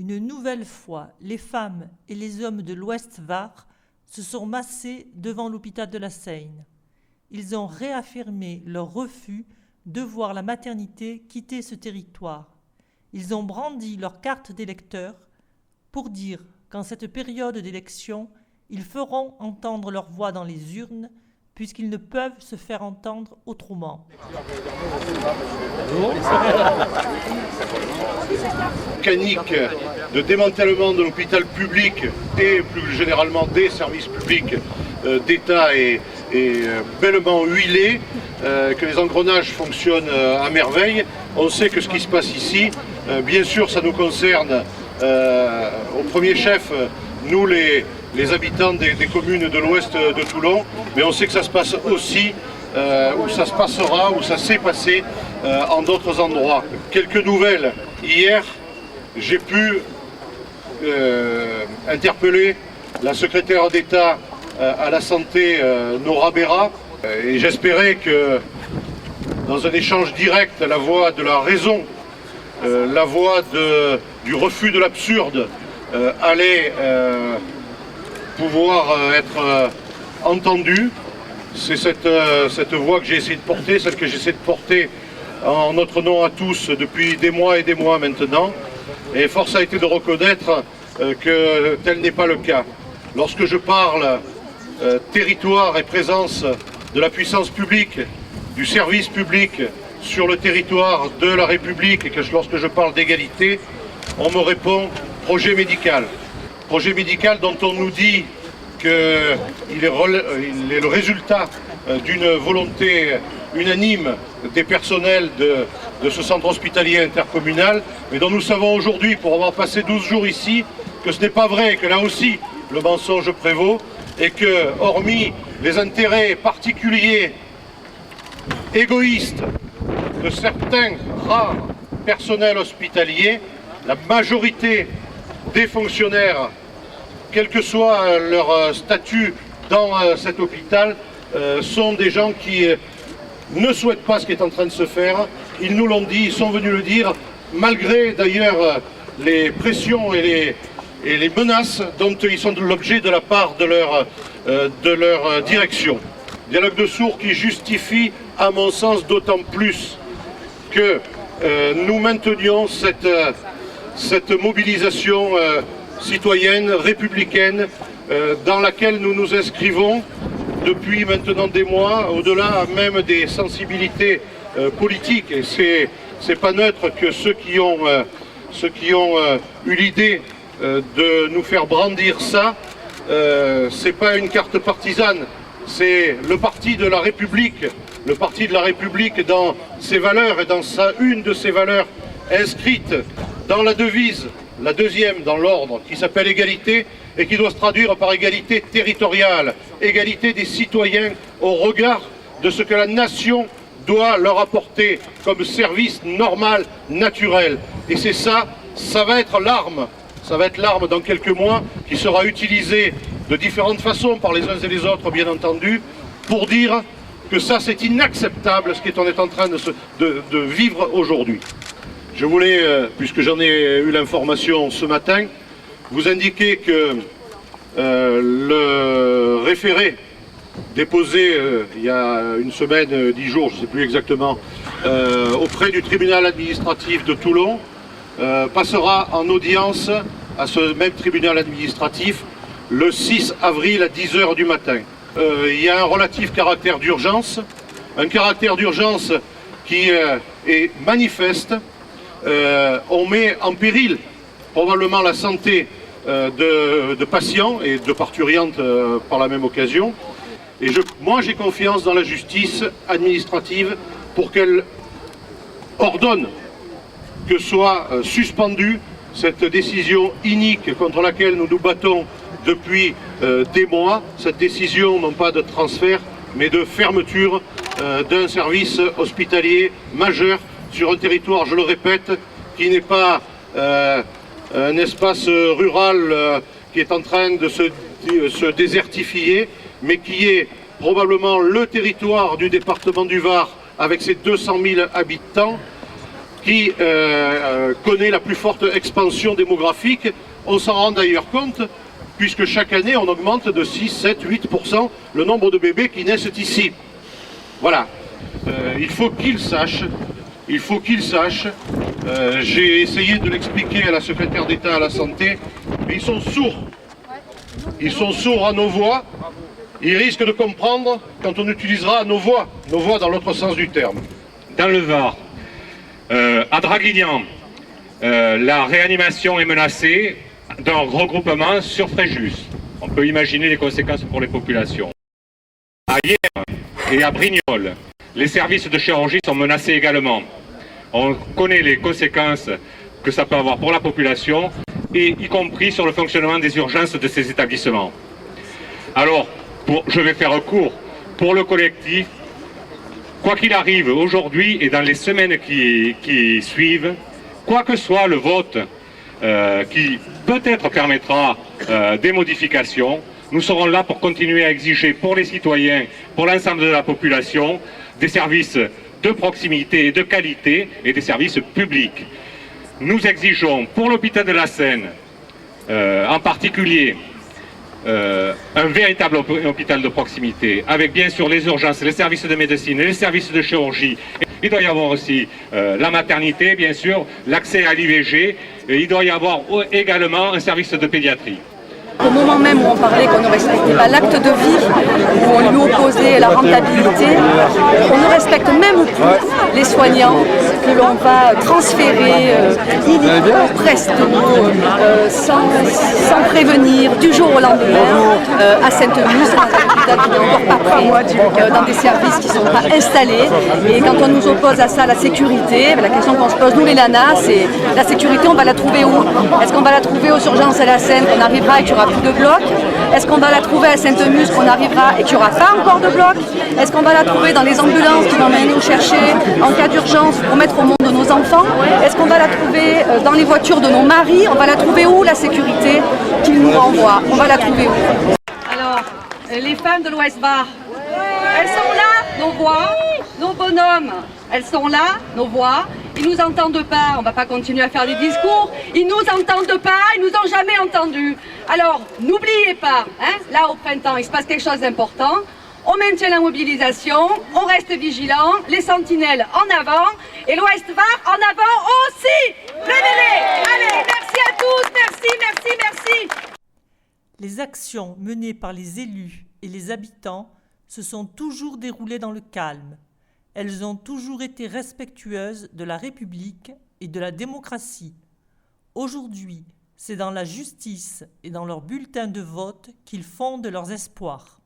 Une nouvelle fois, les femmes et les hommes de l'Ouest-Var se sont massés devant l'hôpital de la Seine. Ils ont réaffirmé leur refus de voir la maternité quitter ce territoire. Ils ont brandi leur carte d'électeur pour dire qu'en cette période d'élection, ils feront entendre leur voix dans les urnes puisqu'ils ne peuvent se faire entendre autrement. Mécanique de démantèlement de l'hôpital public et plus généralement des services publics d'État est bellement huilé, que les engrenages fonctionnent à merveille. On sait que ce qui se passe ici, bien sûr ça nous concerne au premier chef, nous les habitants des communes de l'ouest de Toulon, mais on sait que ça se passe aussi, où ça se passera, où ça s'est passé en d'autres endroits. Quelques nouvelles. Hier, j'ai pu interpeller la secrétaire d'État à la santé, Nora Berra, et j'espérais que dans un échange direct, la voix de la raison, la voix du refus de l'absurde allait pouvoir être entendue. C'est cette voix que j'ai essayé de porter, celle que j'essaie de porter en notre nom à tous depuis des mois et des mois maintenant. Et force a été de reconnaître que tel n'est pas le cas. Lorsque je parle territoire et présence de la puissance publique, du service public sur le territoire de la République, et que lorsque je parle d'égalité, on me répond projet médical. Projet médical dont on nous dit qu'il est le résultat d'une volonté unanime des personnels de ce centre hospitalier intercommunal, mais dont nous savons aujourd'hui, pour avoir passé 12 jours ici, que ce n'est pas vrai, que là aussi le mensonge prévaut, et que, hormis les intérêts particuliers, égoïstes, de certains rares personnels hospitaliers, la majorité des fonctionnaires, quel que soit leur statut dans cet hôpital, sont des gens qui ne souhaitent pas ce qui est en train de se faire. Ils nous l'ont dit, ils sont venus le dire, malgré d'ailleurs les pressions et les menaces dont ils sont l'objet de la part de leur direction. Dialogue de sourds qui justifie, à mon sens, d'autant plus que nous maintenions cette mobilisation citoyenne, républicaine, dans laquelle nous nous inscrivons depuis maintenant des mois, au-delà même des sensibilités politiques. Et c'est pas neutre que ceux qui ont eu l'idée de nous faire brandir ça, c'est pas une carte partisane, c'est le parti de la République, le parti de la République dans ses valeurs et dans une de ses valeurs inscrite dans la devise, la deuxième dans l'ordre, qui s'appelle égalité et qui doit se traduire par égalité territoriale, égalité des citoyens au regard de ce que la nation doit leur apporter comme service normal, naturel. Et c'est ça, ça va être l'arme dans quelques mois qui sera utilisée de différentes façons par les uns et les autres, bien entendu, pour dire que ça c'est inacceptable ce qu'on est en train de vivre aujourd'hui. Je voulais, puisque j'en ai eu l'information ce matin, vous indiquer que le référé déposé il y a une semaine, 10 jours, je ne sais plus exactement, auprès du tribunal administratif de Toulon, passera en audience à ce même tribunal administratif le 6 avril à 10 h du matin. Il y a un relatif caractère d'urgence, un caractère d'urgence qui est manifeste. On met en péril probablement la santé de patients et de parturientes par la même occasion. Et moi j'ai confiance dans la justice administrative pour qu'elle ordonne que soit suspendue cette décision inique contre laquelle nous nous battons depuis des mois, cette décision non pas de transfert mais de fermeture d'un service hospitalier majeur sur un territoire, je le répète, qui n'est pas un espace rural qui est en train de se désertifier, mais qui est probablement le territoire du département du Var avec ses 200 000 habitants, qui connaît la plus forte expansion démographique. On s'en rend d'ailleurs compte, puisque chaque année, on augmente de 6, 7, 8% le nombre de bébés qui naissent ici. Voilà. Il faut qu'ils sachent, j'ai essayé de l'expliquer à la secrétaire d'État à la santé, mais ils sont sourds. Ils sont sourds à nos voix. Ils risquent de comprendre quand on utilisera nos voix dans l'autre sens du terme. Dans le Var, à Draguignan, la réanimation est menacée d'un regroupement sur Fréjus. On peut imaginer les conséquences pour les populations. À Hyères et à Brignoles, les services de chirurgie sont menacés également. On connaît les conséquences que ça peut avoir pour la population, et y compris sur le fonctionnement des urgences de ces établissements. Alors, je vais faire court. Pour le collectif, quoi qu'il arrive aujourd'hui et dans les semaines qui suivent, quoi que soit le vote qui peut-être permettra des modifications, nous serons là pour continuer à exiger pour les citoyens, pour l'ensemble de la population, des services de proximité et de qualité et des services publics. Nous exigeons pour l'hôpital de la Seine, en particulier, un véritable hôpital de proximité, avec bien sûr les urgences, les services de médecine, les services de chirurgie. Il doit y avoir aussi la maternité, bien sûr, l'accès à l'IVG. Il doit y avoir également un service de pédiatrie. Au moment même où on parlait qu'on ne respectait pas l'acte de vie, où on lui opposait la rentabilité, on ne respecte même plus les soignants que l'on va transférer presto, sans prévenir, du jour au lendemain, à Sainte-Muse, dans un hôpital qui n'est encore pas prêt, dans des services qui ne sont pas installés. Et quand on nous oppose à ça la sécurité, la question qu'on se pose, nous les nanas, c'est la sécurité, on va la trouver où? Est-ce qu'on va la trouver aux urgences à la Seine, qu'on arrivera et qu'il y aura plus de blocs? Est-ce qu'on va la trouver à Sainte-Muse, qu'on arrivera et qu'il n'y aura pas encore de blocs? Est-ce qu'on va la trouver dans les ambulances qui vont venir nous chercher en cas d'urgence pour mettre au monde nos enfants? Est-ce qu'on va la trouver dans les voitures de nos maris? On va la trouver où, la sécurité qu'ils nous renvoient? On va la trouver où? Alors, les femmes de l'Ouest-Var, elles sont là, nos voix, nos bonhommes, elles sont là, nos voix. Ils nous entendent pas, on va pas continuer à faire des discours. Ils nous entendent pas, ils nous ont jamais entendus. Alors, n'oubliez pas, hein, là au printemps, il se passe quelque chose d'important. On maintient la mobilisation, on reste vigilant, les sentinelles en avant et l'Ouest-Var en avant aussi. Levez-les. Allez, merci à tous, merci, merci, merci. Les actions menées par les élus et les habitants se sont toujours déroulées dans le calme. Elles ont toujours été respectueuses de la République et de la démocratie. Aujourd'hui, c'est dans la justice et dans leurs bulletins de vote qu'ils fondent leurs espoirs.